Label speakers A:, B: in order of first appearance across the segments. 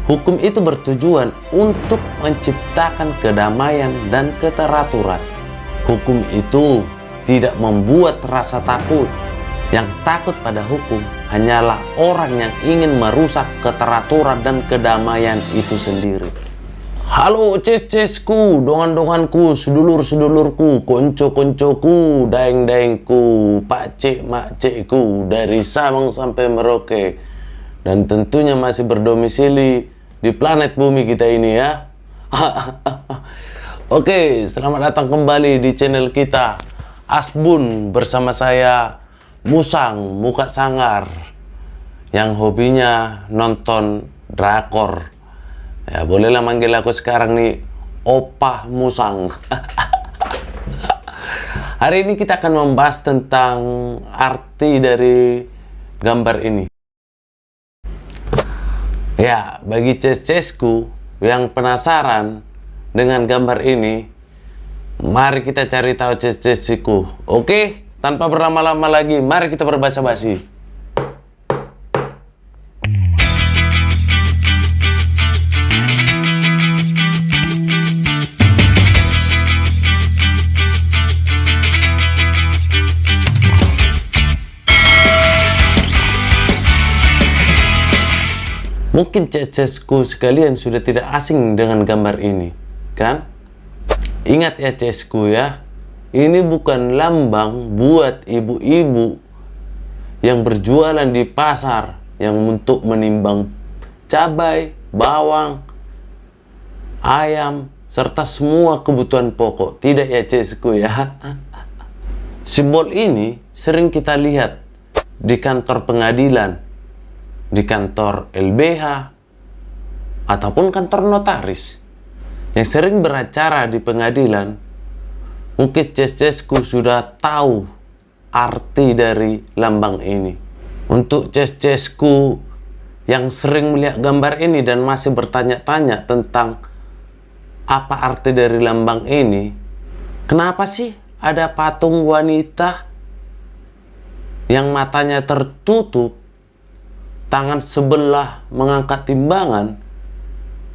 A: Hukum itu bertujuan untuk menciptakan kedamaian dan keteraturan. Hukum itu tidak membuat rasa takut. Yang takut pada hukum hanyalah orang yang ingin merusak keteraturan dan kedamaian itu sendiri. Halo ces-cesku, dongan-donganku, sedulur-sedulurku, konco-koncoku, daeng-daengku, pakcik-makcikku, dari Sabang sampai Merauke. Dan tentunya masih berdomisili di planet bumi kita ini ya. Oke, selamat datang kembali di channel kita Asbun bersama saya Musang Muka Sangar yang hobinya nonton drakor. Ya bolehlah manggil aku sekarang nih Opa Musang. Hari ini kita akan membahas tentang arti dari gambar ini. Ya, bagi ces-cesku yang penasaran dengan gambar ini, mari kita cari tahu ces-cesku. Oke, tanpa berlama-lama lagi, mari kita berbasa-basi. Mungkin ces-cesku sekalian sudah tidak asing dengan gambar ini, kan? Ingat ya cesku ya, ini bukan lambang buat ibu-ibu yang berjualan di pasar yang untuk menimbang cabai, bawang, ayam, serta semua kebutuhan pokok. Tidak ya cesku ya. Simbol ini sering kita lihat di kantor pengadilan, di kantor LBH, ataupun kantor notaris yang sering beracara di pengadilan. Mungkin ces-cesku sudah tahu arti dari lambang ini. Untuk ces-cesku yang sering melihat gambar ini dan masih bertanya-tanya tentang apa arti dari lambang ini, kenapa sih ada patung wanita yang matanya tertutup, tangan sebelah mengangkat timbangan,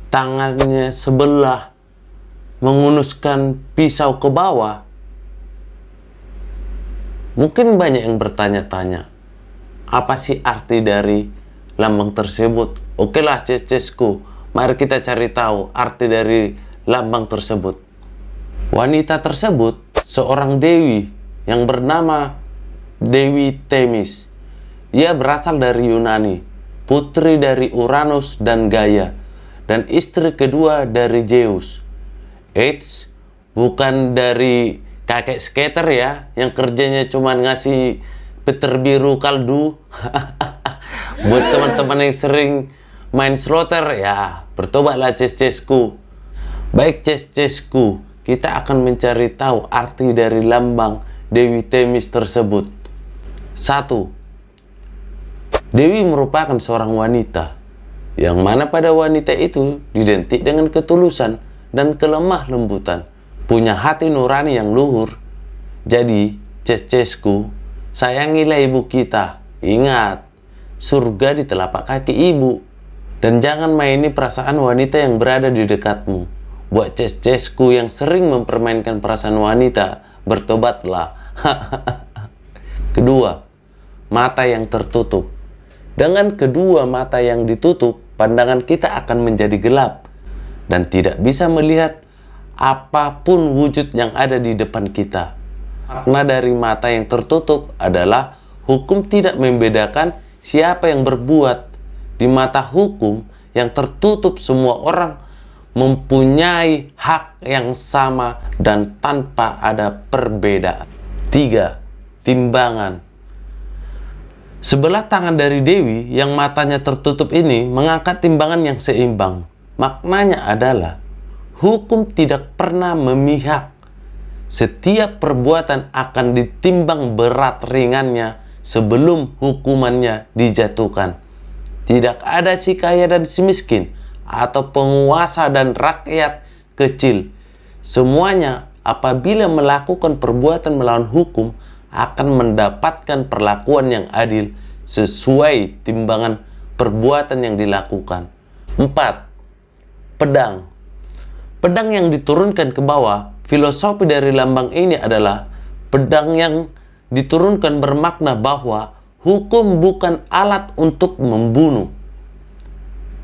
A: tangannya sebelah mengunuskan pisau ke bawah? Mungkin banyak yang bertanya-tanya, apa sih arti dari lambang tersebut? Oke lah ces-cesku, mari kita cari tahu arti dari lambang tersebut. Wanita tersebut seorang dewi yang bernama Dewi Themis. Ia berasal dari Yunani, putri dari Uranus dan Gaia, dan istri kedua dari Zeus. Eits, bukan dari kakek skater ya, yang kerjanya cuma ngasih petir biru kaldu. Buat teman-teman yang sering main slotter ya, bertobatlah ces-cesku. Baik ces-cesku, kita akan mencari tahu arti dari lambang Dewi Themis tersebut. 1. Dewi merupakan seorang wanita, yang mana pada wanita itu identik dengan ketulusan dan kelemah lembutan, punya hati nurani yang luhur. Jadi, ces-cesku, sayangilah ibu kita. Ingat, surga di telapak kaki ibu. Dan jangan maini perasaan wanita yang berada di dekatmu. Buat ces-cesku yang sering mempermainkan perasaan wanita, bertobatlah. Kedua, mata yang tertutup. Dengan kedua mata yang ditutup, pandangan kita akan menjadi gelap dan tidak bisa melihat apapun wujud yang ada di depan kita. Makna dari mata yang tertutup adalah hukum tidak membedakan siapa yang berbuat. Di mata hukum yang tertutup, semua orang mempunyai hak yang sama dan tanpa ada perbedaan. 3. Timbangan. Sebelah tangan dari Dewi yang matanya tertutup ini mengangkat timbangan yang seimbang. Maknanya adalah hukum tidak pernah memihak. Setiap perbuatan akan ditimbang berat ringannya sebelum hukumannya dijatuhkan. Tidak ada si kaya dan si miskin, atau penguasa dan rakyat kecil. Semuanya apabila melakukan perbuatan melawan hukum akan mendapatkan perlakuan yang adil sesuai timbangan perbuatan yang dilakukan. 4. Pedang. Pedang yang diturunkan ke bawah, filosofi dari lambang ini adalah pedang yang diturunkan bermakna bahwa hukum bukan alat untuk membunuh,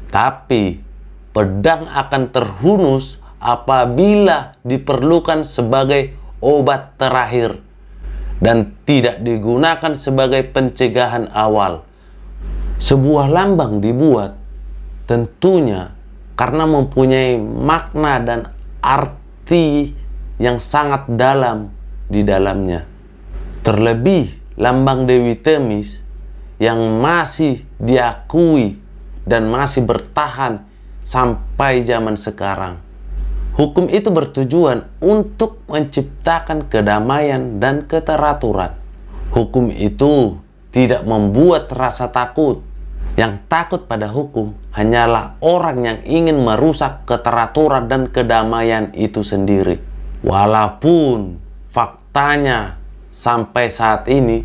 A: tapi pedang akan terhunus apabila diperlukan sebagai obat terakhir dan tidak digunakan sebagai pencegahan awal. Sebuah lambang dibuat tentunya karena mempunyai makna dan arti yang sangat dalam di dalamnya. Terlebih lambang Dewi Themis yang masih diakui dan masih bertahan sampai zaman sekarang. Hukum itu bertujuan untuk menciptakan kedamaian dan keteraturan. Hukum itu tidak membuat rasa takut. Yang takut pada hukum hanyalah orang yang ingin merusak keteraturan dan kedamaian itu sendiri. Walaupun faktanya sampai saat ini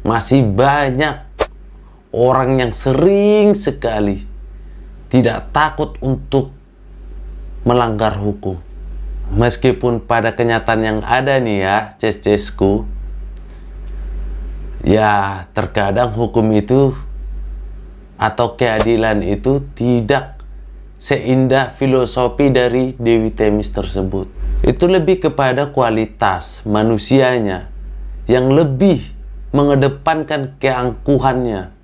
A: masih banyak orang yang sering sekali tidak takut untuk melanggar hukum. Meskipun pada kenyataan yang ada nih ya, ces-cesku, ya terkadang hukum itu atau keadilan itu tidak seindah filosofi dari Dewi Themis tersebut. Itu lebih kepada kualitas manusianya yang lebih mengedepankan keangkuhannya,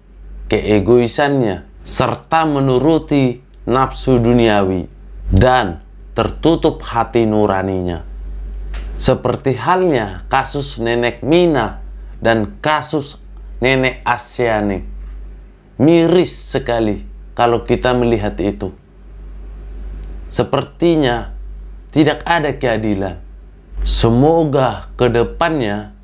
A: keegoisannya, serta menuruti nafsu duniawi dan tertutup hati nuraninya. Seperti halnya kasus Nenek Mina dan kasus Nenek Asyanik. Miris sekali kalau kita melihat itu. Sepertinya tidak ada keadilan. Semoga ke depannya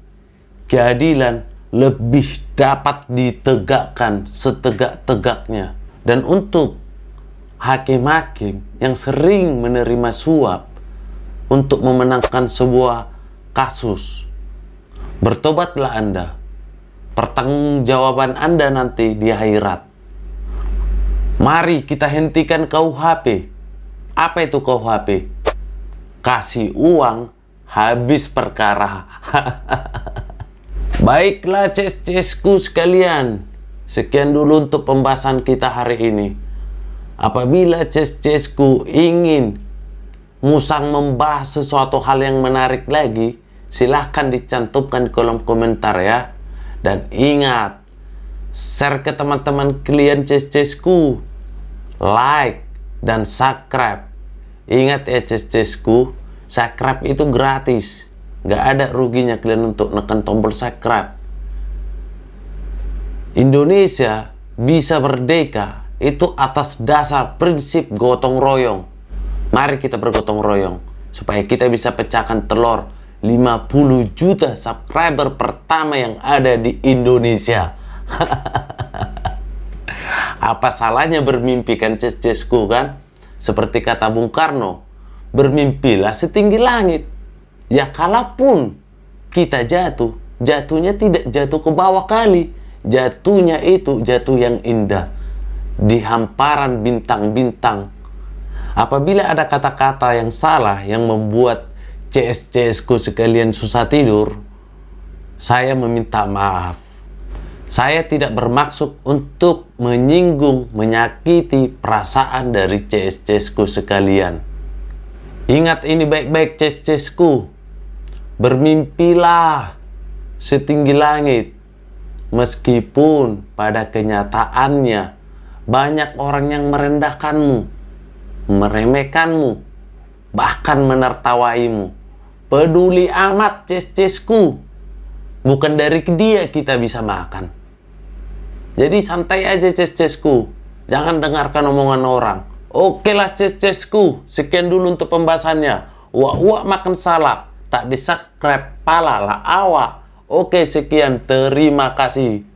A: keadilan lebih dapat ditegakkan setegak-tegaknya. Dan untuk hakim-hakim yang sering menerima suap untuk memenangkan sebuah kasus, bertobatlah Anda. Pertanggungjawaban Anda nanti di akhirat. Mari kita hentikan KUHP. Apa itu KUHP? Kasih uang, habis perkara. Baiklah ces-cesku sekalian, sekian dulu untuk pembahasan kita hari ini. Apabila ces-cesku ingin musang membahas sesuatu hal yang menarik lagi, silahkan dicantumkan di kolom komentar ya. Dan ingat, share ke teman-teman kalian ces-cesku, like dan subscribe. Ingat ya ces-cesku, subscribe itu gratis, gak ada ruginya kalian untuk nekan tombol subscribe. Indonesia bisa merdeka itu atas dasar prinsip gotong royong. Mari kita bergotong royong supaya kita bisa pecahkan telur 50 juta subscriber pertama yang ada di Indonesia. Apa salahnya bermimpi kan ces-cesku kan? Seperti kata Bung Karno, bermimpilah setinggi langit. Ya kalaupun kita jatuh, jatuhnya tidak jatuh ke bawah kali. Jatuhnya itu jatuh yang indah di hamparan bintang-bintang. Apabila ada kata-kata yang salah yang membuat CS-CS-ku sekalian susah tidur, saya meminta maaf. Saya tidak bermaksud untuk menyinggung, menyakiti perasaan dari CS-CS-ku sekalian. Ingat ini baik-baik CS-CS-ku. Bermimpilah setinggi langit. Meskipun pada kenyataannya banyak orang yang merendahkanmu, meremehkanmu, bahkan menertawaimu. Peduli amat ces-cesku. Bukan dari dia kita bisa makan. Jadi santai aja ces-cesku. Jangan dengarkan omongan orang. Oke lah ces-cesku. Sekian dulu untuk pembahasannya. Wak makan salak. Tak di subscribe pala lah awak. Oke sekian. Terima kasih.